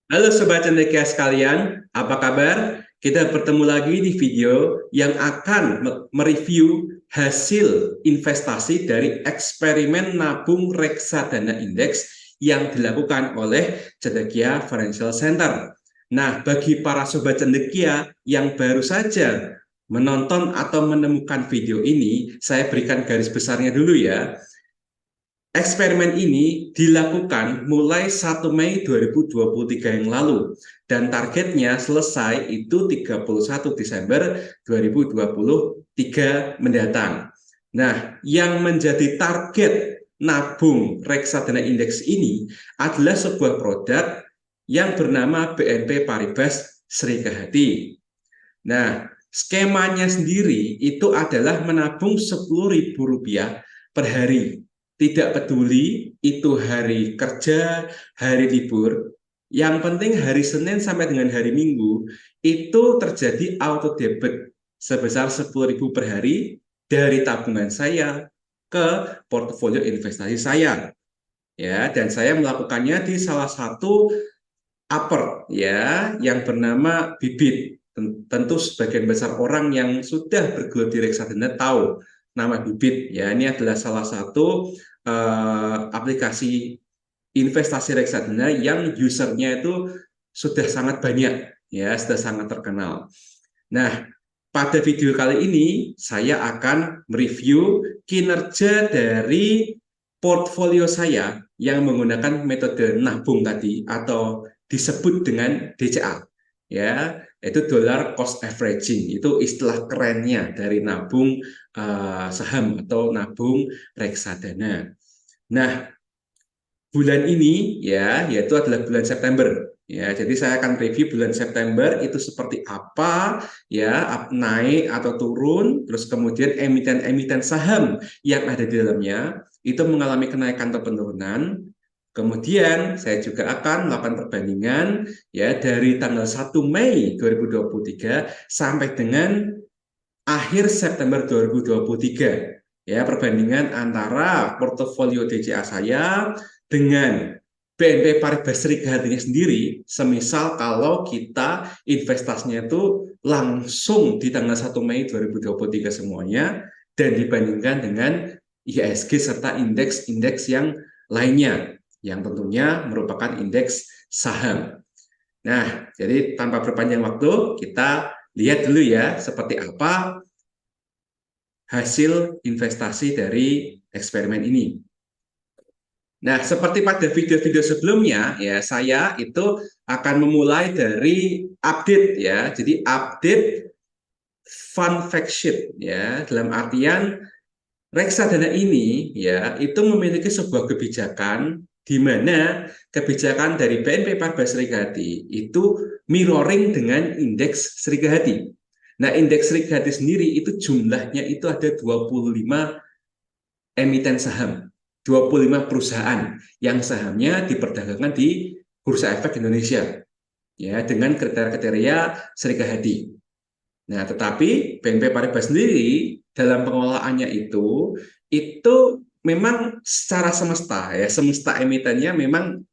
Halo Sobat Cendekia sekalian, apa kabar? Kita bertemu lagi di video yang akan mereview hasil investasi dari eksperimen nabung reksadana indeks yang dilakukan oleh Cendekia Financial Center. Nah, bagi para Sobat Cendekia yang baru saja menonton atau menemukan video ini, saya berikan garis besarnya dulu ya. Eksperimen ini dilakukan mulai 1 Mei 2023 yang lalu dan targetnya selesai itu 31 Desember 2023 mendatang. Nah, yang menjadi target nabung reksadana indeks ini adalah sebuah produk yang bernama BNP Paribas Srikahati. Nah, skemanya sendiri itu adalah menabung Rp10.000 per hari. Tidak peduli itu hari kerja, hari libur, yang penting hari Senin sampai dengan hari Minggu itu terjadi auto debit sebesar 10.000 per hari dari tabungan saya ke portofolio investasi saya. Ya, dan saya melakukannya di salah satu upper ya yang bernama Bibit. Tentu sebagian besar orang yang sudah bergelut di reksadana tahu nama Bibit ya. Ini adalah salah satu aplikasi investasi reksadana yang usernya itu sudah sangat banyak ya, sudah sangat terkenal. Nah, pada video kali ini saya akan mereview kinerja dari portfolio saya yang menggunakan metode nabung tadi atau disebut dengan DCA. Ya, itu dollar cost averaging. Itu istilah kerennya dari nabung saham atau nabung reksadana. Nah, bulan ini ya yaitu adalah bulan September ya. Jadi saya akan review bulan September itu seperti apa ya, naik atau turun, terus kemudian emiten-emiten saham yang ada di dalamnya itu mengalami kenaikan atau penurunan. Kemudian saya juga akan melakukan perbandingan ya dari tanggal 1 Mei 2023 sampai dengan akhir September 2023 ya, perbandingan antara portofolio DCA saya dengan BNP Paribas Srikahatinya sendiri. Semisal kalau kita investasinya itu langsung di tanggal 1 Mei 2023 semuanya dan dibandingkan dengan IHSG serta indeks-indeks yang lainnya yang tentunya merupakan indeks saham. Nah, jadi tanpa berpanjang waktu, kita lihat dulu ya seperti apa hasil investasi dari eksperimen ini. Nah, seperti pada video-video sebelumnya, ya saya itu akan memulai dari update ya. Jadi update fund fact sheet ya. Dalam artian reksadana ini ya itu memiliki sebuah kebijakan di mana kebijakan dari BNP Paribas Srikahati itu mirroring dengan indeks Srikahati. Nah, indeks Srikahati sendiri itu jumlahnya itu ada 25 emiten saham, 25 perusahaan yang sahamnya diperdagangkan di Bursa Efek Indonesia ya dengan kriteria-kriteria Srikahati. Nah, tetapi BNP Paribas sendiri dalam pengelolaannya itu memang secara semesta ya, semesta emitennya memang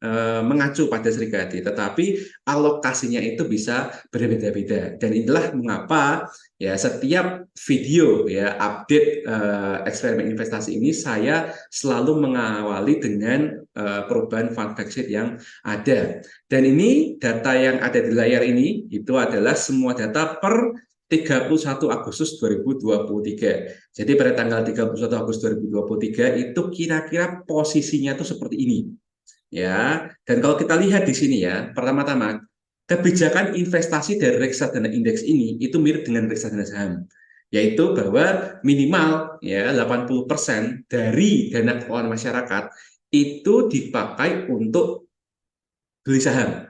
mengacu pada Srikahati, tetapi alokasinya itu bisa berbeda-beda. Dan inilah mengapa ya setiap video ya update eksperimen investasi ini saya selalu mengawali dengan perubahan fund fact sheet yang ada. Dan ini data yang ada di layar ini itu adalah semua data per 31 Agustus 2023. Jadi pada tanggal 31 Agustus 2023 itu kira-kira posisinya itu seperti ini. Ya, dan kalau kita lihat di sini ya, pertama-tama kebijakan investasi dari reksadana indeks ini itu mirip dengan reksadana saham, yaitu bahwa minimal ya 80% dari dana keuangan masyarakat itu dipakai untuk beli saham.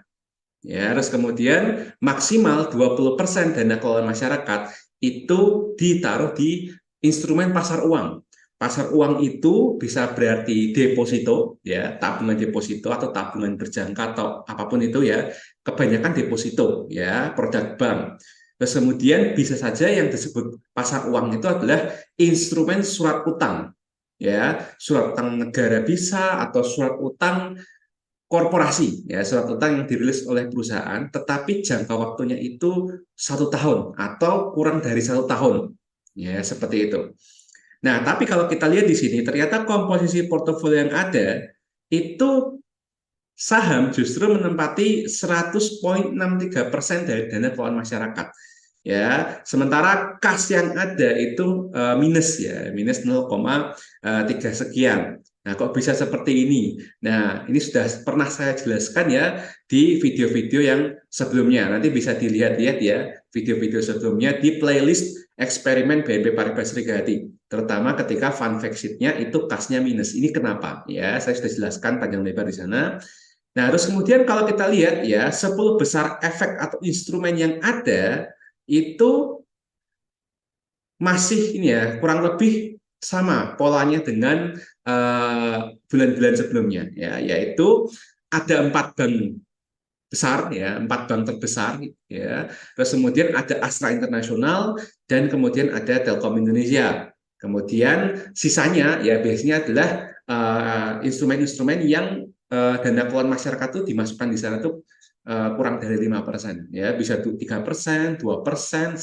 Ya, terus kemudian maksimal 20% dana kelolaan masyarakat itu ditaruh di instrumen pasar uang. Pasar uang itu bisa berarti deposito, ya, tabungan deposito atau tabungan berjangka atau apapun itu ya. Kebanyakan deposito, ya, produk bank. Terus kemudian bisa saja yang disebut pasar uang itu adalah instrumen surat utang, ya, surat utang negara bisa atau surat utang korporasi, ya surat utang yang dirilis oleh perusahaan, tetapi jangka waktunya itu 1 tahun atau kurang dari 1 tahun, ya seperti itu. Nah, tapi kalau kita lihat di sini, ternyata komposisi portofolio yang ada itu saham justru menempati 100,63% dari dana keuangan masyarakat. Ya, sementara kas yang ada itu minus ya, minus 0,3 sekian. Nah, kok bisa seperti ini? Nah, ini sudah pernah saya jelaskan ya di video-video yang sebelumnya. Nanti bisa dilihat-lihat ya video-video sebelumnya di playlist eksperimen BNP Paribas Srikati. Terutama ketika fun fact sheet-nya itu kasnya minus. Ini kenapa? Ya, saya sudah jelaskan panjang lebar di sana. Nah, terus kemudian kalau kita lihat ya, 10 besar efek atau instrumen yang ada itu masih ini ya kurang lebih sama polanya dengan bulan-bulan sebelumnya ya, yaitu ada 4 bank besar ya, 4 bank terbesar ya. Terus kemudian ada Astra International dan kemudian ada Telkom Indonesia. Kemudian sisanya ya biasanya adalah instrumen-instrumen yang dana keluar masyarakat itu dimasukkan di sana tuh kurang dari 5%, ya bisa 3%, 2%, 1%,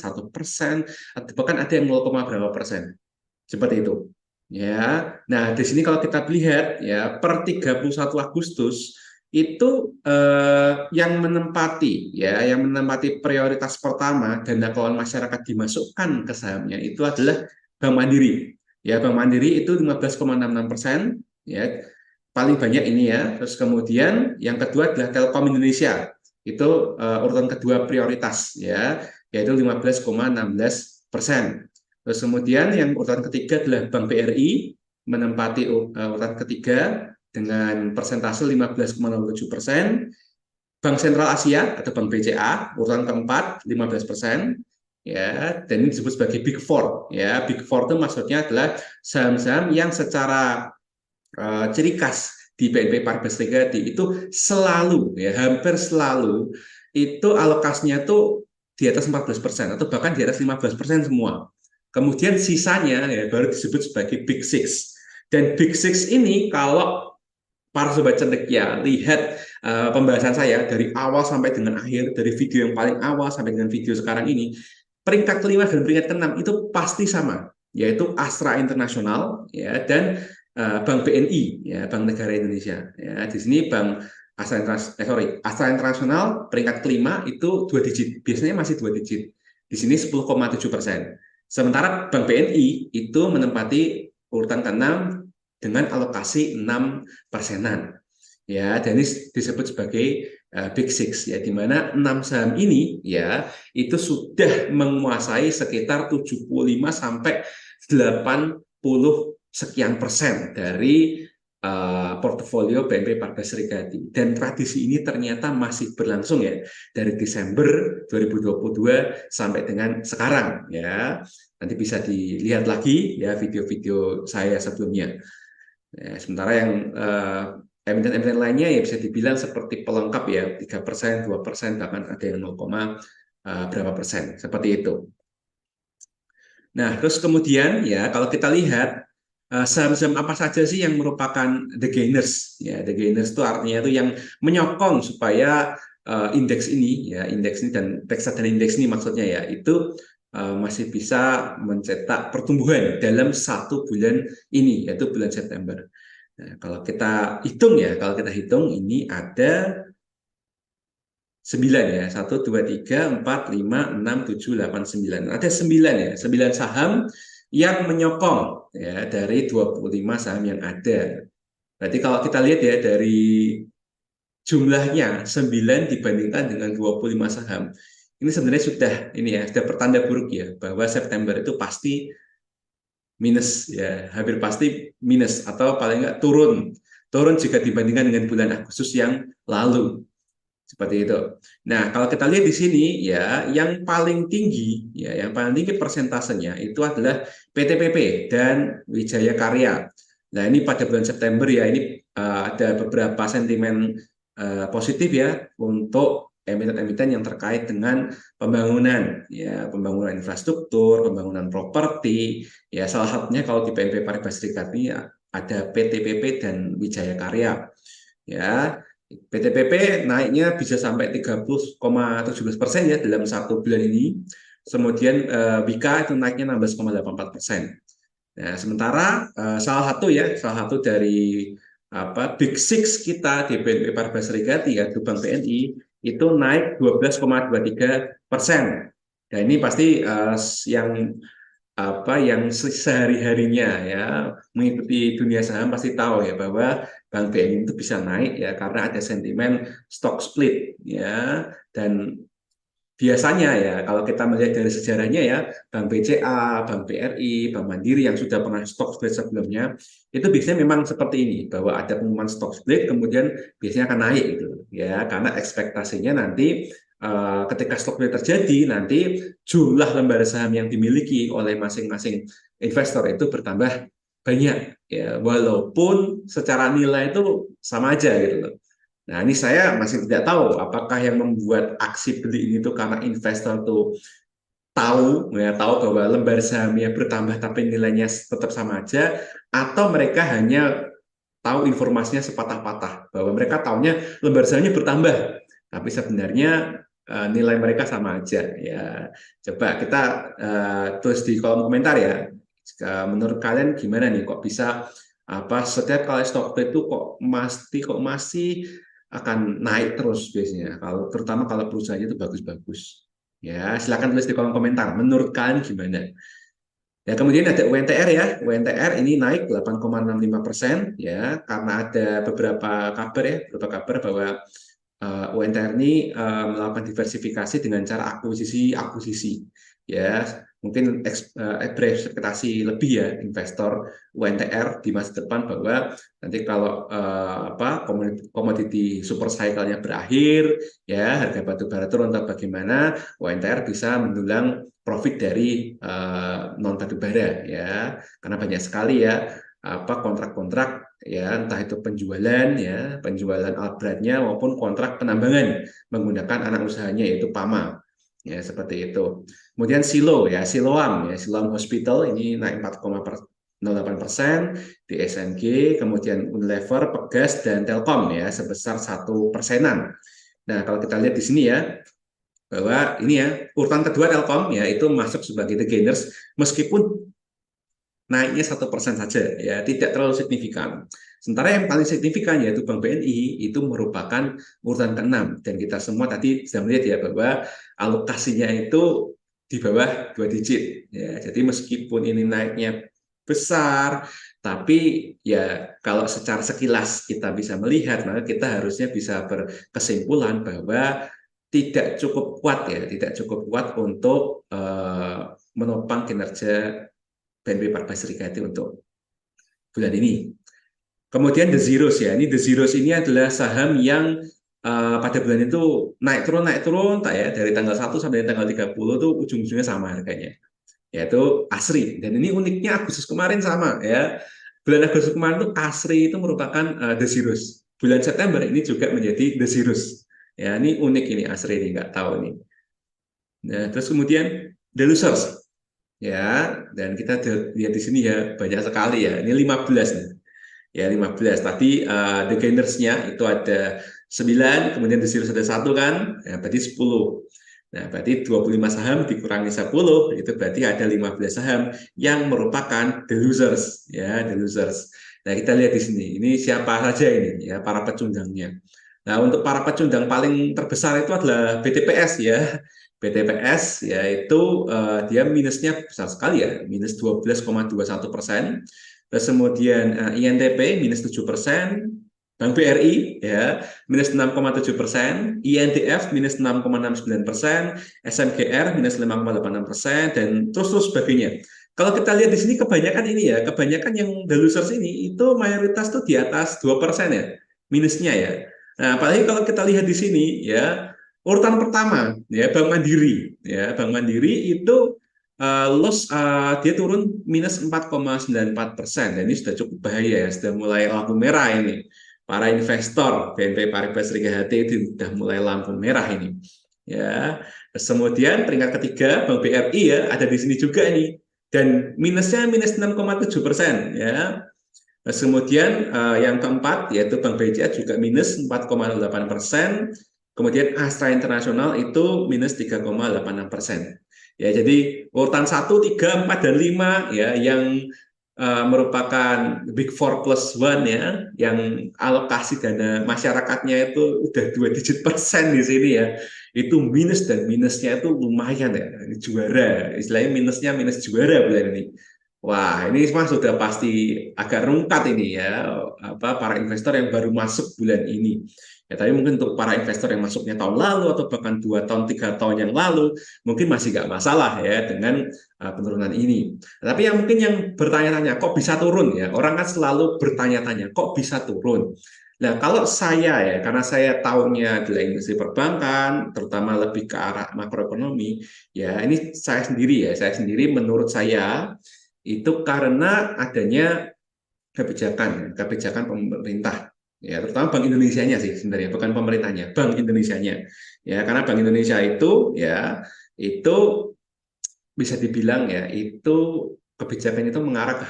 atau bahkan ada yang 0, berapa persen seperti itu. Ya, nah di sini kalau kita lihat ya per 31 Agustus itu yang menempati prioritas pertama dana keuangan masyarakat dimasukkan ke sahamnya itu adalah Bank Mandiri. Ya, Bank Mandiri itu 15,66%, ya paling banyak ini ya. Terus kemudian yang kedua adalah Telkom Indonesia. Itu urutan kedua prioritas ya, yaitu 15,16%. Terus kemudian yang urutan ketiga adalah Bank BRI menempati urutan ketiga dengan persentase 15,07%. Bank Sentral Asia atau Bank BCA urutan keempat 15%, ya, dan ini disebut sebagai Big Four ya. Big Four itu maksudnya adalah saham-saham yang secara ciri khas di BNP Paribas Srikati itu selalu ya hampir selalu itu alokasinya tuh di atas 14% atau bahkan di atas 15% semua. Kemudian sisanya ya baru disebut sebagai Big Six. Dan Big Six ini kalau para sobat cendekia lihat pembahasan saya dari awal sampai dengan akhir, dari video yang paling awal sampai dengan video sekarang ini, peringkat kelima dan peringkat keenam itu pasti sama, yaitu Astra International ya dan Bank BNI ya, Bank Negara Indonesia ya. Di sini Bank Astra International peringkat kelima itu 2 digit, biasanya masih 2 digit. Di sini 10,7%. Sementara Bank BNI itu menempati urutan ke-6 dengan alokasi 6%-an. Ya, dan ini disebut sebagai Big Six ya, di mana 6 saham ini ya itu sudah menguasai sekitar 75 sampai 80 sekian persen dari portofolio BNP Paribas Srikati. Dan tradisi ini ternyata masih berlangsung ya dari Desember 2022 sampai dengan sekarang ya. Nanti bisa dilihat lagi ya video-video saya sebelumnya. Ya, sementara yang emiten-emiten lainnya ya bisa dibilang seperti pelengkap ya 3%, 2%, bahkan ada yang 0, berapa persen seperti itu. Nah, terus kemudian ya kalau kita lihat saham-saham apa saja sih yang merupakan the gainers ya, the gainers itu artinya itu yang menyokong supaya indeks ini ya, indeks ini dan reksadana indeks ini maksudnya ya itu masih bisa mencetak pertumbuhan dalam 1 bulan ini, yaitu bulan September. Nah, kalau kita hitung ini ada 9 ya, 1, 2, 3, 4, 5, 6, 7, 8, 9. Ada 9 ya, 9 saham yang menyokong ya dari 25 saham yang ada. Berarti kalau kita lihat ya dari jumlahnya 9 dibandingkan dengan 25 saham. Ini sebenarnya sudah pertanda buruk ya bahwa September itu pasti minus ya, hampir pasti minus atau paling nggak turun jika dibandingkan dengan bulan Agustus yang lalu. Seperti itu. Nah, kalau kita lihat di sini ya, yang paling tinggi persentasenya itu adalah PTPP dan Wijaya Karya. Nah, ini pada bulan September ya, ini ada beberapa sentimen positif ya untuk emiten-emiten yang terkait dengan pembangunan ya, pembangunan infrastruktur, pembangunan properti. Ya, salah satunya kalau di BNP Paribas Srikati ya, ada PTPP dan Wijaya Karya. Ya, BTPP naiknya bisa sampai 30,17% ya dalam 1 bulan ini. Kemudian Wika itu naiknya 16,84%. Nah, sementara salah satu dari Big Six kita di BNP Paribas Serikati yaitu Bank BNI itu naik 12,23%. Dan ini pasti yang yang sehari-harinya ya mengikuti dunia saham pasti tahu ya bahwa Bank BNI itu bisa naik ya karena ada sentimen stock split ya. Dan biasanya ya kalau kita melihat dari sejarahnya ya Bank BCA, Bank BRI, Bank Mandiri yang sudah pernah stock split sebelumnya itu biasanya memang seperti ini bahwa ada pengumuman stock split kemudian biasanya akan naik gitu ya karena ekspektasinya nanti ketika stock split terjadi nanti jumlah lembar saham yang dimiliki oleh masing-masing investor itu bertambah banyak ya walaupun secara nilai itu sama aja gitu loh. Nah, ini saya masih tidak tahu apakah yang membuat aksi beli ini tuh karena investor tuh tahu bahwa lembar sahamnya bertambah tapi nilainya tetap sama aja, atau mereka hanya tahu informasinya sepatah-patah bahwa mereka tahunya lembar sahamnya bertambah tapi sebenarnya nilai mereka sama aja ya. Coba kita tulis di kolom komentar ya. Menurut kalian gimana nih kok bisa setiap kali stock itu kok masih akan naik terus biasanya terutama kalau perusahaannya itu bagus-bagus ya. Silakan tulis di kolom komentar menurut kalian gimana ya. Kemudian ada UNTR ya. UNTR ini naik 8,65% ya karena ada beberapa kabar bahwa UNTR ini melakukan diversifikasi dengan cara akuisisi ya. Mungkin berekspektasi lebih ya investor UNTR di masa depan bahwa nanti kalau komoditi super cycle-nya berakhir ya, harga batu bara turun atau bagaimana, UNTR bisa mendulang profit dari non batu bara ya, karena banyak sekali ya kontrak-kontrak ya, entah itu penjualan alat beratnya maupun kontrak penambangan menggunakan anak usahanya yaitu PAMA ya, seperti itu. Kemudian Siloam Hospital ini naik 4,08% di SNG, kemudian Unilever, Pegas dan Telkom ya sebesar 1%-an. Nah, kalau kita lihat di sini ya bahwa ini ya urutan kedua Telkom ya itu masuk sebagai the gainers meskipun naiknya 1% saja ya, tidak terlalu signifikan. Sementara yang paling signifikan yaitu Bank BNI itu merupakan urutan ke-6 dan kita semua tadi sudah melihat ya bahwa alokasinya itu di bawah 2 digit ya. Jadi meskipun ini naiknya besar tapi ya kalau secara sekilas kita bisa melihat maka kita harusnya bisa berkesimpulan bahwa tidak cukup kuat untuk menopang kinerja BNP Paribas Serikati untuk bulan ini. Kemudian The Zeros ya, ini The Zeros ini adalah saham yang pada bulan itu naik turun tak ya, dari tanggal 1 sampai tanggal 30 tuh ujung-ujungnya sama harganya, yaitu ASRI. Dan ini uniknya Agustus kemarin sama ya, bulan Agustus kemarin tuh ASRI itu merupakan The Zeros. Bulan September ini juga menjadi The Zeros. Ya, ini unik ini ASRI ini, nggak tahu nih. Nah, terus kemudian The Losers. Ya, dan kita lihat di sini ya banyak sekali ya. Ini 15 nih. Ya 15. Tadi the gainers-nya itu ada 9, kemudian the zeros ada 1 kan, ya, berarti 10. Nah, berarti 25 saham dikurangi 10, itu berarti ada 15 saham yang merupakan the losers, ya, the losers. Nah, kita lihat di sini, ini siapa saja ini, ya, para pecundangnya. Nah, untuk para pecundang paling terbesar itu adalah BTPS, ya. BTPS, yaitu dia minusnya besar sekali ya, minus 12,21%. Terus kemudian INTP minus 7%, Bank BRI ya minus 6,7%, INDF minus 6,69%, SMGR minus 5,86%, dan terus sebagainya. Kalau kita lihat di sini kebanyakan ini ya, kebanyakan yang the losers ini itu mayoritas tuh di atas 2% ya, minusnya ya. Nah, apalagi kalau kita lihat di sini ya, urutan pertama ya Bank Mandiri ya, Bank Mandiri itu dia turun minus 4,94%. Dan ini sudah cukup bahaya ya, sudah mulai lampu merah ini. Para investor BNP Paribas Serikati itu sudah mulai lampu merah ini. Ya, terus kemudian peringkat ketiga Bank BRI ya ada di sini juga ini, dan minusnya minus 6,7% ya. Terus kemudian yang keempat yaitu Bank BCA juga minus 4,8%. Kemudian Astra Internasional itu minus 3,86%. Ya, jadi urutan 1, 3, 4, dan 5 ya yang merupakan Big Four plus one ya, yang alokasi dana masyarakatnya itu udah 2 digit persen di sini ya, itu minus dan minusnya itu lumayan ya, ini juara, istilahnya minusnya minus juara bulan ini. Wah, ini mah sudah pasti agak rungkat ini ya, apa para investor yang baru masuk bulan ini. Ya, tapi mungkin untuk para investor yang masuknya tahun lalu atau bahkan 2 tahun, 3 tahun yang lalu, mungkin masih nggak masalah ya dengan penurunan ini. Tapi yang mungkin yang bertanya-tanya, kok bisa turun ya? Orang kan selalu bertanya-tanya, kok bisa turun? Nah, kalau saya ya, karena saya tahunya adalah industri perbankan, terutama lebih ke arah makroekonomi, ya ini saya sendiri menurut saya itu karena adanya kebijakan pemerintah, ya terutama Bank Indonesianya sih sebenarnya, bukan pemerintahnya, Bank Indonesianya, ya karena Bank Indonesia itu bisa dibilang ya itu kebijakan itu mengarah ke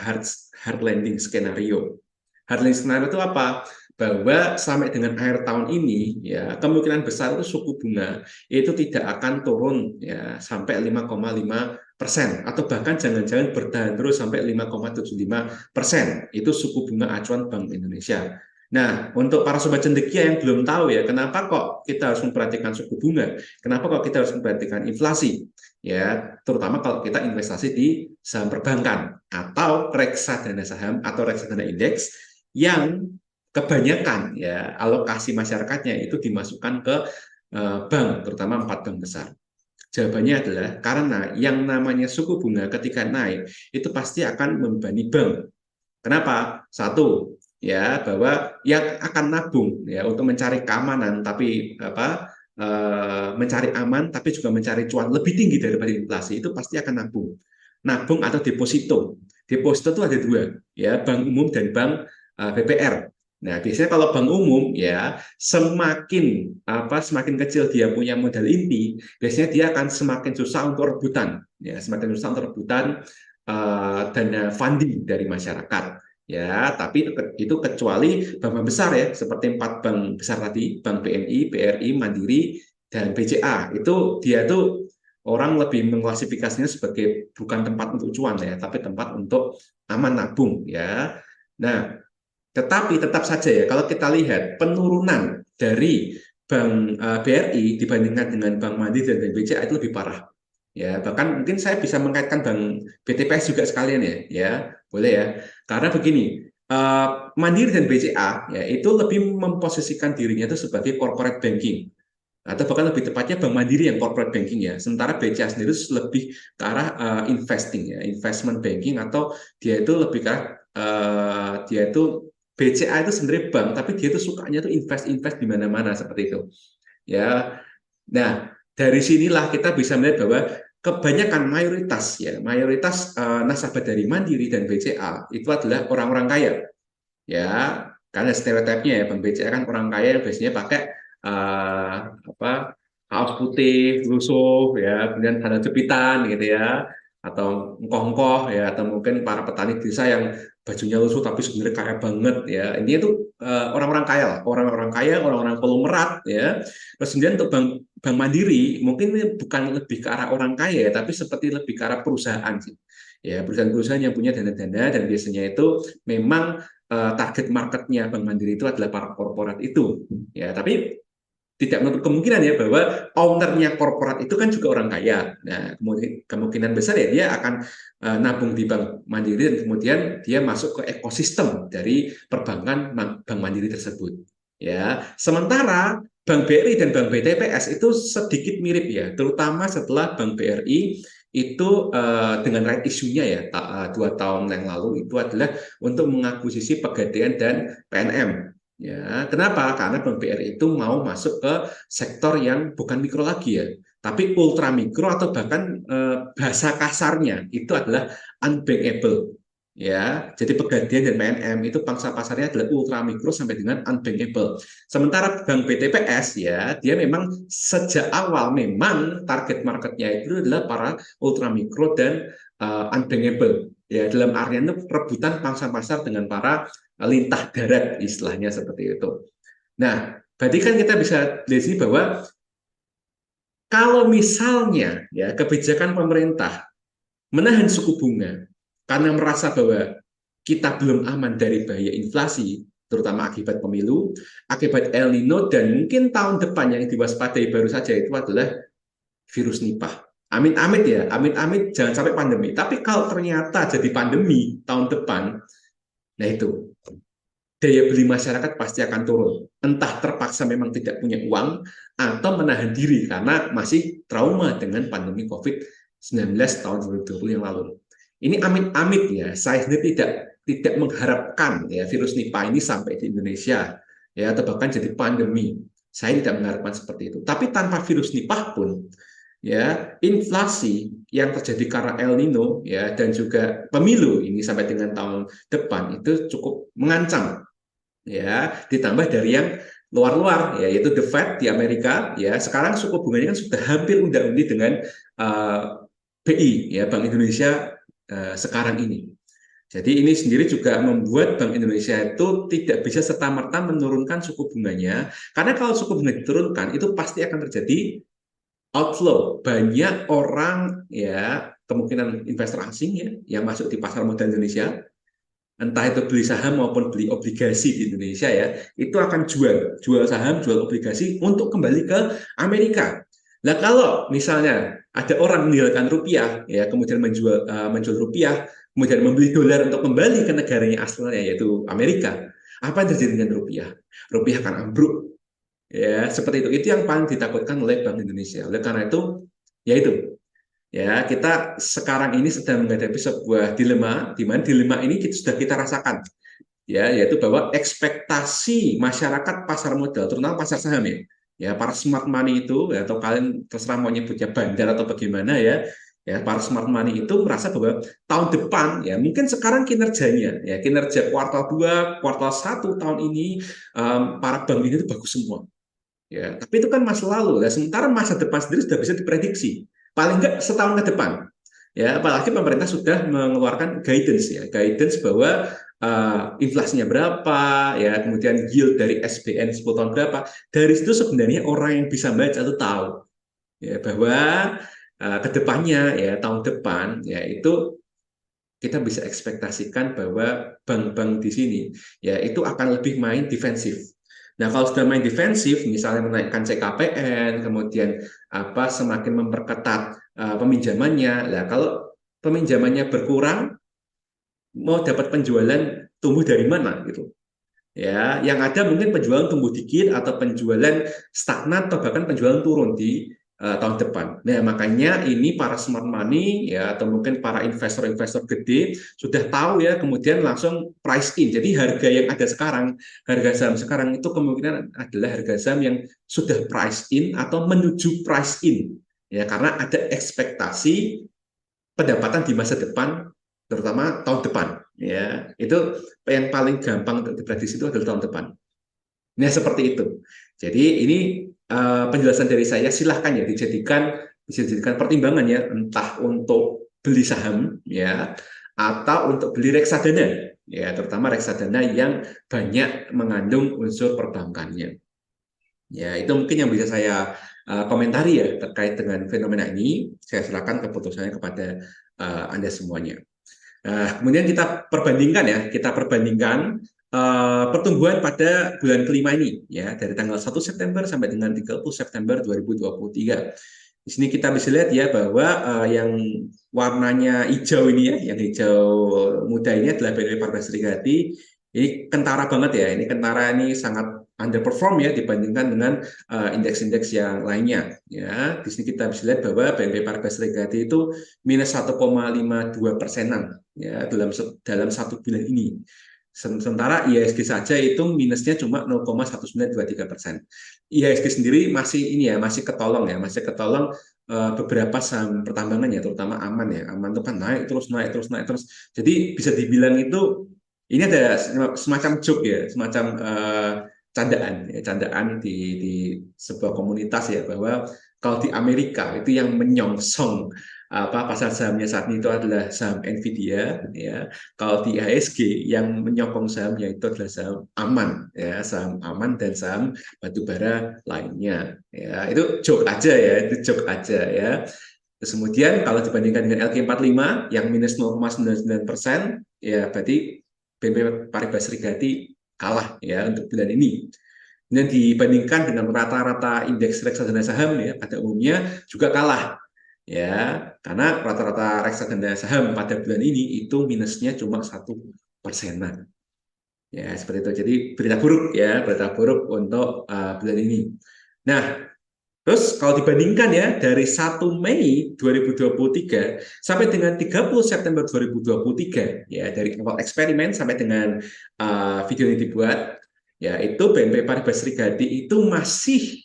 hard landing skenario. Hard landing skenario itu apa? Bahwa sampai dengan akhir tahun ini ya kemungkinan besar itu suku bunga itu tidak akan turun ya sampai 5,5% atau bahkan jangan-jangan bertahan terus sampai 5,75%. Itu suku bunga acuan Bank Indonesia. Nah, untuk para sobat cendekia yang belum tahu ya, kenapa kok kita harus memperhatikan suku bunga? Kenapa kok kita harus memperhatikan inflasi? Ya, terutama kalau kita investasi di saham perbankan atau reksadana saham atau reksadana indeks yang kebanyakan ya alokasi masyarakatnya itu dimasukkan ke bank, terutama 4 bank besar. Jawabannya adalah karena yang namanya suku bunga ketika naik itu pasti akan membebani bank. Kenapa? Satu, ya bahwa yang akan nabung ya untuk mencari keamanan tapi mencari aman tapi juga mencari cuan lebih tinggi daripada inflasi itu pasti akan nabung. Nabung atau deposito. Deposito itu ada dua, ya bank umum dan bank BPR. Nah, biasanya kalau bank umum ya semakin kecil dia punya modal inti, biasanya dia akan semakin susah untuk rebutan, ya semakin susah untuk rebutan dana funding dari masyarakat. Ya, tapi itu kecuali bank besar ya, seperti 4 bank besar tadi, Bank BNI, BRI, Mandiri, dan BCA. Itu dia tuh orang lebih mengklasifikasinya sebagai bukan tempat untuk cuan ya, tapi tempat untuk aman nabung ya. Nah, tetapi tetap saja ya, kalau kita lihat penurunan dari Bank BRI dibandingkan dengan Bank Mandiri dan Bank BCA itu lebih parah. Ya, bahkan mungkin saya bisa mengaitkan Bank BTPS juga sekalian ya boleh ya. Karena begini, Mandiri dan BCA ya itu lebih memposisikan dirinya itu sebagai corporate banking atau bahkan lebih tepatnya Bank Mandiri yang corporate banking ya. Sementara BCA sendiri lebih ke arah investing ya, investment banking atau dia itu lebih ke arah dia itu BCA itu sebenarnya bank, tapi dia itu sukanya tuh invest di mana-mana seperti itu. Ya, nah dari sinilah kita bisa melihat bahwa kebanyakan mayoritas nasabah dari Mandiri dan BCA itu adalah orang-orang kaya. Ya, karena stereotipnya ya Bank BCA kan orang kaya yang biasanya pakai kaos putih, lusuh, ya, kemudian tanda jepitan gitu ya, atau engkoh-engkoh ya, atau mungkin para petani desa yang bajunya lusuh tapi sebenarnya kaya banget ya. Ini itu orang-orang kaya lah, orang-orang kaya, orang-orang konglomerat ya. Terus kemudian untuk Bank Mandiri mungkin ini bukan lebih ke arah orang kaya, tapi seperti lebih ke arah perusahaan sih. Ya, perusahaan-perusahaan yang punya dana-dana dan biasanya itu memang target marketnya Bank Mandiri itu adalah para korporat itu. Ya, tapi tidak menutup kemungkinan ya bahwa ownernya korporat itu kan juga orang kaya. Nah, kemungkinan besar ya dia akan nabung di Bank Mandiri dan kemudian dia masuk ke ekosistem dari perbankan Bank Mandiri tersebut. Ya, sementara Bank BRI dan Bank BTPS itu sedikit mirip ya, terutama setelah Bank BRI itu dengan right isunya ya 2 tahun yang lalu itu adalah untuk mengakuisisi Pegadaian dan PNM. Ya, kenapa? Karena Bank BRI itu mau masuk ke sektor yang bukan mikro lagi ya, tapi ultra mikro atau bahkan bahasa kasarnya itu adalah unbankable. Ya, jadi Pegadaian dan PNM itu pangsa pasarnya adalah ultra mikro sampai dengan unbankable. Sementara Bank BTPS ya, dia memang sejak awal memang target marketnya itu adalah para ultra mikro dan unbankable. Ya, dalam artian itu rebutan pangsa pasar dengan para lintah darat istilahnya seperti itu. Nah, berarti kan kita bisa lihat sini bahwa kalau misalnya ya kebijakan pemerintah menahan suku bunga karena merasa bahwa kita belum aman dari bahaya inflasi, terutama akibat pemilu, akibat El Nino, dan mungkin tahun depan yang diwaspadai baru saja itu adalah virus Nipah. Amit-amit ya, amit-amit jangan sampai pandemi. Tapi kalau ternyata jadi pandemi tahun depan, nah itu daya beli masyarakat pasti akan turun. Entah terpaksa memang tidak punya uang atau menahan diri karena masih trauma dengan pandemi COVID-19 tahun 2020 yang lalu. Ini amit-amit ya, saya sendiri tidak mengharapkan ya virus Nipah ini sampai di Indonesia ya atau bahkan jadi pandemi. Saya tidak mengharapkan seperti itu. Tapi tanpa virus Nipah pun ya inflasi yang terjadi karena El Nino ya dan juga pemilu ini sampai dengan tahun depan itu cukup mengancam ya ditambah dari yang luar-luar yaitu The Fed di Amerika ya sekarang suku bunganya kan sudah hampir unda-undi dengan BI ya Bank Indonesia sekarang ini. Jadi ini sendiri juga membuat Bank Indonesia itu tidak bisa serta-merta menurunkan suku bunganya karena kalau suku bunga diturunkan itu pasti akan terjadi outflow, banyak orang ya kemungkinan investor asing ya yang masuk di pasar modal Indonesia, entah itu beli saham maupun beli obligasi di Indonesia ya, itu akan jual saham, jual obligasi untuk kembali ke Amerika. Nah kalau misalnya ada orang meninggalkan rupiah ya kemudian menjual rupiah, kemudian membeli dolar untuk kembali ke negaranya asalnya yaitu Amerika, apa yang terjadi dengan rupiah? Rupiah akan ambruk ya seperti itu yang paling ditakutkan oleh Bank Indonesia. Oleh karena itu ya itu ya kita sekarang ini sedang menghadapi sebuah dilema di mana dilema ini sudah kita rasakan ya yaitu bahwa ekspektasi masyarakat pasar modal terutama pasar saham ya para smart money itu ya, atau kalian terserah mau nyebutnya bandar atau bagaimana ya para smart money itu merasa bahwa tahun depan ya mungkin sekarang kinerjanya ya kinerja kuartal 2 kuartal 1 tahun ini para bank ini itu bagus semua. Ya, tapi itu kan masa lalu. Nah, sementara masa depan sendiri sudah bisa diprediksi. Paling enggak setahun ke depan. Ya, apalagi pemerintah sudah mengeluarkan guidance ya, guidance bahwa inflasinya berapa, ya, kemudian yield dari SBN 10 tahun berapa. Dari situ sebenarnya orang yang bisa baca itu tahu ya bahwa ke depannya ya tahun depan ya itu kita bisa ekspektasikan bahwa bank-bank di sini ya itu akan lebih main defensif. Nah, kalau sudah main defensif, misalnya menaikkan CKPN, kemudian semakin memperketat peminjamannya. Nah, kalau peminjamannya berkurang, mau dapat penjualan tumbuh dari mana gitu? Ya, yang ada mungkin penjualan tumbuh dikit atau penjualan stagnan atau bahkan penjualan turun di tahun depan. Nah, makanya ini para smart money ya atau mungkin para investor-investor gede sudah tahu ya kemudian langsung price in. Jadi harga yang ada sekarang, harga saham sekarang itu kemungkinan adalah harga saham yang sudah price in atau menuju price in. Ya, karena ada ekspektasi pendapatan di masa depan terutama tahun depan ya itu yang paling gampang untuk diprediksi itu adalah tahun depan. Nah seperti itu. Jadi ini penjelasan dari saya silahkan ya dijadikan pertimbangan ya entah untuk beli saham ya atau untuk beli reksadana ya terutama reksadana yang banyak mengandung unsur perbankannya. Ya itu mungkin yang bisa saya komentari ya terkait dengan fenomena ini. Saya serahkan keputusannya kepada Anda semuanya. Kemudian kita perbandingkan pertumbuhan pada bulan kelima ini ya dari tanggal 1 September sampai dengan 30 September 2023. Di sini kita bisa lihat ya bahwa yang warnanya hijau ini ya, yang hijau muda ini adalah BNP Paribas Serikati. Ini kentara banget ya, ini kentara ini sangat underperform ya dibandingkan dengan indeks-indeks yang lainnya. Ya, di sini kita bisa lihat bahwa BNP Paribas Serikati itu minus 1,52%-an ya dalam satu bulan ini. Sementara IHSG saja itu minusnya cuma 0,1923%. IHSG sendiri masih ini ya, masih ketolong beberapa saham pertambangan ya, terutama Aman ya. Aman itu kan naik terus. Jadi bisa dibilang itu ini ada semacam joke ya, semacam candaan di sebuah komunitas ya bahwa kalau di Amerika itu yang menyongsong pasar sahamnya saat ini itu adalah saham Nvidia, ya. Kalau di IHSG yang menyokong sahamnya itu adalah saham aman, ya, saham aman dan saham batubara lainnya, ya. Itu joke aja ya, itu joke aja ya. Terus kemudian kalau dibandingkan dengan LQ45 yang minus 0,99%, ya berarti BNP Paribas Serikati kalah ya untuk bulan ini. Dan dibandingkan dengan rata-rata indeks reksadana saham ya pada umumnya juga kalah ya, karena rata-rata reksadana saham pada bulan ini itu minusnya cuma 1%-an ya, seperti itu. Jadi berita buruk ya, berita buruk untuk bulan ini. Nah, terus kalau dibandingkan ya dari 1 Mei 2023 sampai dengan 30 September 2023 ya, dari awal eksperimen sampai dengan video ini dibuat ya, itu BNP Paribas Serikati itu masih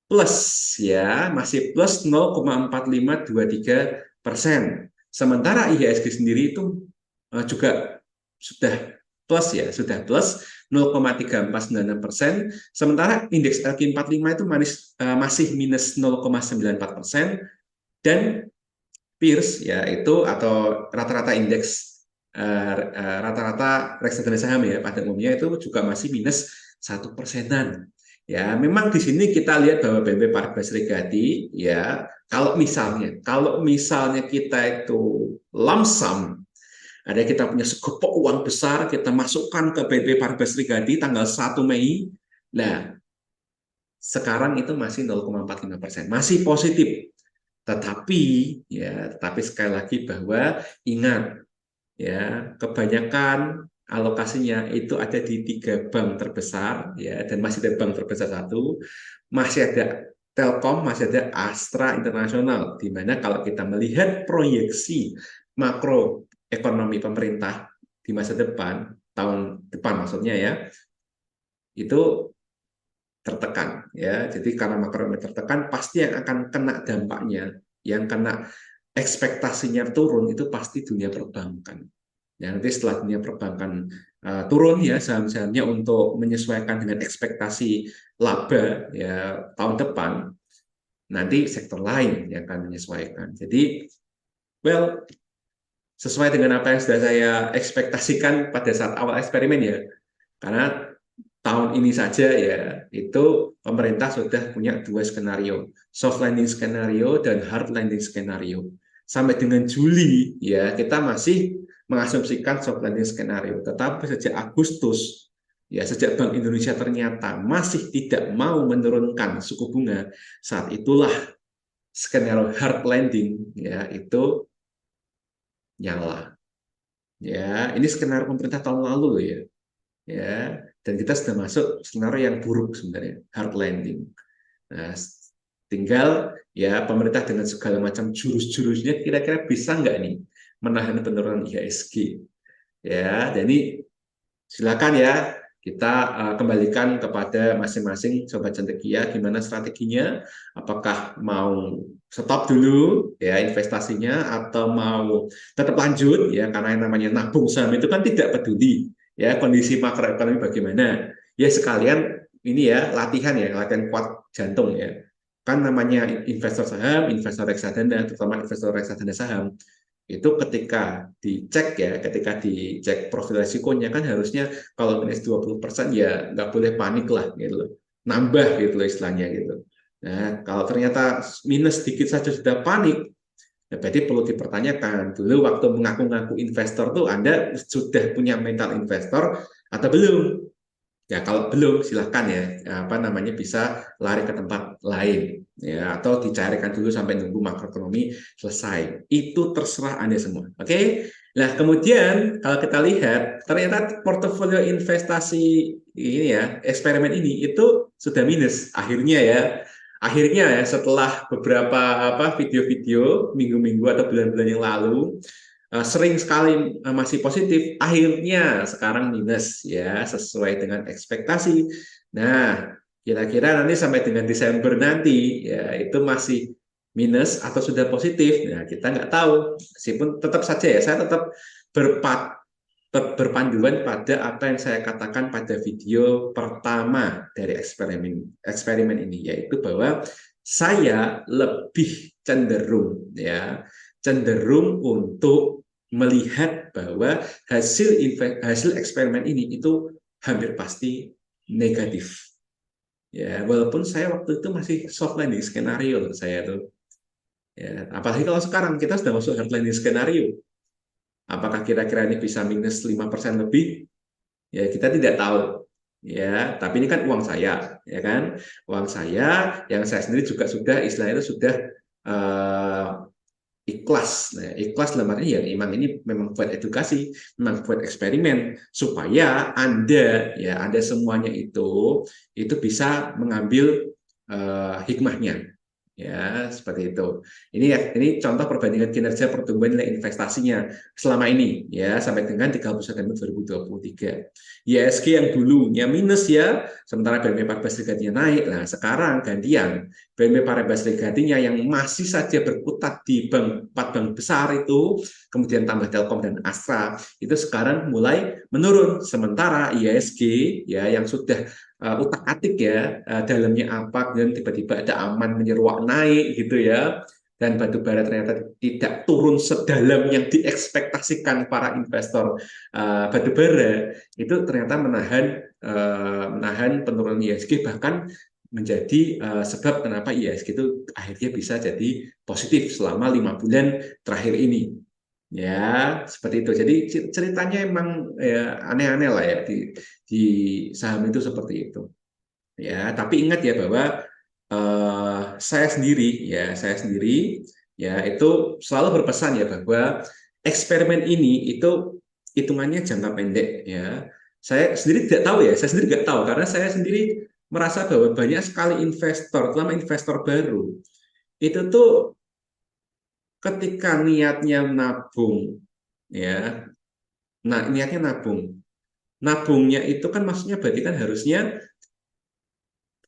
plus ya, masih plus 0,4523%. Sementara IHSG sendiri itu juga sudah plus ya, sudah plus 0,3496%. Sementara indeks LQ45 itu masih minus 0,94%, dan peers ya itu atau rata-rata indeks rata-rata reksadana saham ya pada umumnya itu juga masih minus 1%-an. Ya, memang di sini kita lihat bahwa BNP Paribas Serikati ya, kalau misalnya kita itu lump sum, ada kita punya segepok uang besar, kita masukkan ke BNP Paribas Serikati tanggal 1 Mei, nah sekarang itu masih 0,45%, masih positif. Tetapi sekali lagi bahwa ingat ya, kebanyakan alokasinya itu ada di 3 bank terbesar ya, dan masih ada bank terbesar satu, masih ada Telkom, masih ada Astra Internasional, di mana kalau kita melihat proyeksi makroekonomi pemerintah di masa depan, tahun depan maksudnya ya, itu tertekan ya. Jadi karena makroekonomi tertekan, pasti yang akan kena dampaknya, yang kena ekspektasinya turun itu pasti dunia perbankan. Ya, nanti setelah dunia perbankan turun ya saham-sahamnya untuk menyesuaikan dengan ekspektasi laba ya tahun depan, nanti sektor lain yang akan menyesuaikan. Jadi, well, sesuai dengan apa yang sudah saya ekspektasikan pada saat awal eksperimen ya, karena tahun ini saja ya, itu pemerintah sudah punya 2 skenario, soft landing skenario dan hard landing skenario. Sampai dengan Juli ya, kita masih mengasumsikan soft landing skenario. Tetapi sejak Agustus ya, sejak Bank Indonesia ternyata masih tidak mau menurunkan suku bunga, saat itulah skenario hard landing ya itu nyala. Ya, ini skenario pemerintah tahun lalu ya. Ya, dan kita sudah masuk skenario yang buruk sebenarnya, hard landing. Nah, tinggal ya pemerintah dengan segala macam jurus-jurusnya kira-kira bisa nggak nih menahan penurunan IHSG. Ya, jadi silakan ya kita kembalikan kepada masing-masing sobat cendekia gimana strateginya, apakah mau stop dulu ya investasinya atau mau tetap lanjut ya, karena yang namanya nabung saham itu kan tidak peduli ya kondisi makroekonomi bagaimana, ya sekalian ini ya latihan kuat jantung ya, kan namanya investor saham, investor reksadana, terutama investor reksadana saham itu ketika dicek profil resikonya kan harusnya kalau minus 20% ya nggak boleh panik lah gitu loh, nambah gitu loh istilahnya gitu. Nah, kalau ternyata minus sedikit saja sudah panik, ya berarti perlu dipertanyakan dulu waktu mengaku-ngaku investor tuh Anda sudah punya mental investor atau belum. Ya kalau belum silahkan ya bisa lari ke tempat lain ya, atau dicarikan dulu sampai nunggu makroekonomi selesai. Itu terserah Anda semua. Oke. Nah, kemudian kalau kita lihat ternyata portofolio investasi ini ya, eksperimen ini itu sudah minus akhirnya ya. Akhirnya ya setelah beberapa video-video minggu-minggu atau bulan-bulan yang lalu sering sekali masih positif, akhirnya sekarang minus ya sesuai dengan ekspektasi. Nah, kira-kira nanti sampai dengan Desember nanti ya itu masih minus atau sudah positif. Nah, kita nggak tahu. Meskipun tetap saja ya saya tetap berpanduan pada apa yang saya katakan pada video pertama dari eksperimen ini, yaitu bahwa saya lebih cenderung untuk melihat bahwa hasil eksperimen ini itu hampir pasti negatif. Ya, walaupun saya waktu itu masih soft landing skenario loh saya tuh. Ya, apalagi kalau sekarang kita sudah masuk hard landing skenario. Apakah kira-kira ini bisa minus 5% lebih? Ya, kita tidak tahu. Ya, tapi ini kan uang saya, ya kan? Uang saya yang saya sendiri juga sudah istilahnya itu sudah uh, ikhlas. Nah, ikhlas dalam artinya ya memang ini memang buat edukasi, memang buat eksperimen supaya Anda semuanya itu bisa mengambil hikmahnya. Ya, seperti itu. Ini contoh perbandingan kinerja pertumbuhan nilai investasinya selama ini ya sampai dengan 31 September 2023. ISG yang dulunya minus ya, sementara BNP Paribas Serikatinya naik. Nah, sekarang gantian BNP Paribas Serikatinya yang masih saja berkutat di empat bank besar itu, kemudian tambah Telkom dan Astra, itu sekarang mulai menurun. Sementara ISG ya yang sudah utak-atik ya dalamnya apa dan tiba-tiba ada aman menyeruak naik gitu ya, dan batu bara ternyata tidak turun sedalam yang diekspektasikan para investor batu bara, itu ternyata menahan penurunan ISG, bahkan menjadi sebab kenapa ISG itu akhirnya bisa jadi positif selama 5 bulan terakhir ini. Ya, seperti itu. Jadi ceritanya emang ya, aneh-aneh lah ya di saham itu seperti itu. Ya, tapi ingat ya bahwa saya sendiri ya itu selalu berpesan ya bahwa eksperimen ini itu hitungannya jangka pendek ya. Saya sendiri tidak tahu ya, saya sendiri nggak tahu karena saya sendiri merasa bahwa banyak sekali investor, terutama investor baru, itu tuh ketika niatnya nabung ya, nah niatnya nabungnya itu kan maksudnya berarti kan harusnya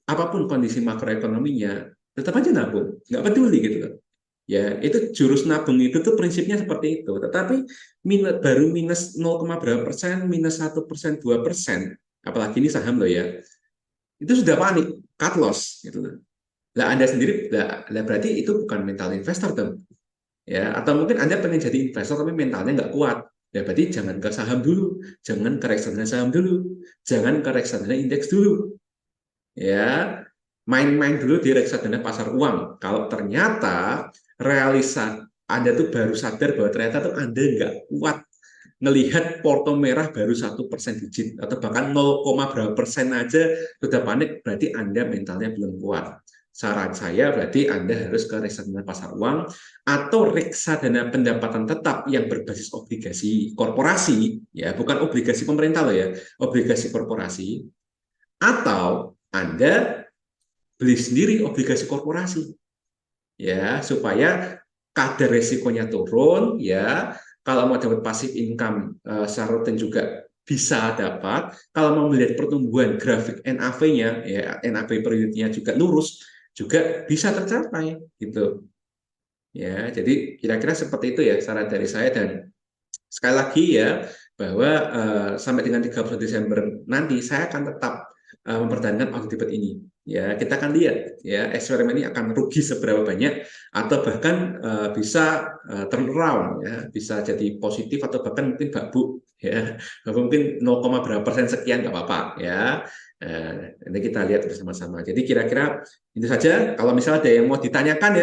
apapun kondisi makroekonominya tetap aja nabung, nggak peduli gitu kan. Ya, itu jurus nabung itu tuh prinsipnya seperti itu. Tetapi baru minus 0, berapa persen, minus 1%, 2%, apalagi ini saham loh ya, itu sudah panik, cut loss gitu loh. Lah Anda sendiri, lah berarti itu bukan mental investor dong. Ya, atau mungkin Anda pengen jadi investor tapi mentalnya nggak kuat. Ya berarti jangan ke saham dulu, jangan ke reksadana saham dulu, jangan ke reksadana indeks dulu. Ya, main-main dulu di reksadana pasar uang. Kalau ternyata realisa Anda tuh baru sadar bahwa ternyata tuh Anda nggak kuat ngelihat porto merah baru 1% digit atau bahkan 0, berapa persen aja sudah panik, berarti Anda mentalnya belum kuat. Saran saya berarti Anda harus ke reksadana pasar uang atau reksadana pendapatan tetap yang berbasis obligasi korporasi, ya bukan obligasi pemerintah loh ya, obligasi korporasi, atau Anda beli sendiri obligasi korporasi ya supaya kadar resikonya turun ya. Kalau mau dapat passive income secara rutin juga bisa dapat. Kalau mau melihat pertumbuhan grafik NAV-nya ya, NAV per unitnya juga lurus, juga bisa tercapai gitu ya. Jadi kira-kira seperti itu ya saran dari saya. Dan sekali lagi ya bahwa sampai dengan 31 Desember nanti saya akan tetap mempertahankan audit ini. Ya, kita akan lihat ya eksperimen ini akan rugi seberapa banyak atau bahkan bisa turn around ya, bisa jadi positif atau bahkan mungkin babu ya, mungkin 0, berapa persen sekian nggak apa-apa ya. Nanti kita lihat bersama-sama. Jadi kira-kira itu saja. Kalau misalnya ada yang mau ditanyakan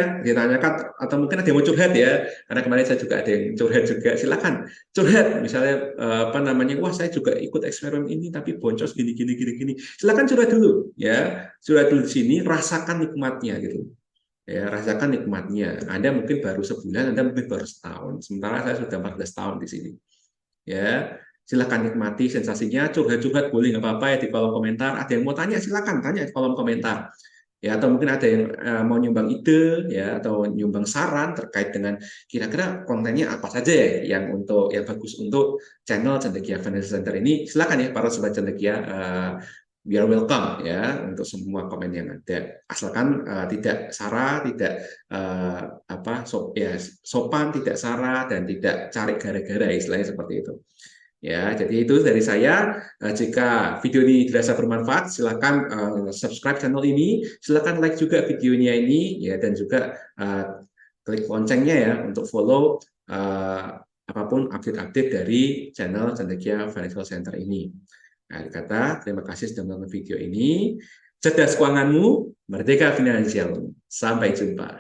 atau mungkin ada yang mau curhat ya, karena kemarin saya juga ada yang curhat juga, silakan curhat. Misalnya apa namanya, wah saya juga ikut eksperimen ini tapi boncos gini gini gini gini. Silakan curhat dulu ya, curhat dulu di sini, rasakan nikmatnya gitu. Ya, rasakan nikmatnya. Anda mungkin baru sebulan, Anda mungkin baru setahun. Sementara saya sudah 14 tahun di sini. Ya, silakan nikmati sensasinya, curhat-curhat boleh nggak apa-apa ya di kolom komentar. Ada yang mau tanya silakan tanya di kolom komentar ya, atau mungkin ada yang mau nyumbang ide ya atau nyumbang saran terkait dengan kira-kira kontennya apa saja ya yang bagus untuk channel Cendekia Financial Center ini. Silakan ya para sobat Cendekia, we are welcome ya untuk semua komen yang ada, asalkan tidak sara, tidak sopan, tidak sara, dan tidak cari gara-gara, istilahnya seperti itu Ya, jadi itu dari saya. Jika video ini dirasa bermanfaat, silakan subscribe channel ini, silakan like juga videonya ini, ya, dan juga klik loncengnya ya untuk follow apapun update-update dari channel Cendekia Financial Center ini. Nah, kata terima kasih sudah menonton video ini. Cerdas keuanganmu, merdeka finansial. Sampai jumpa.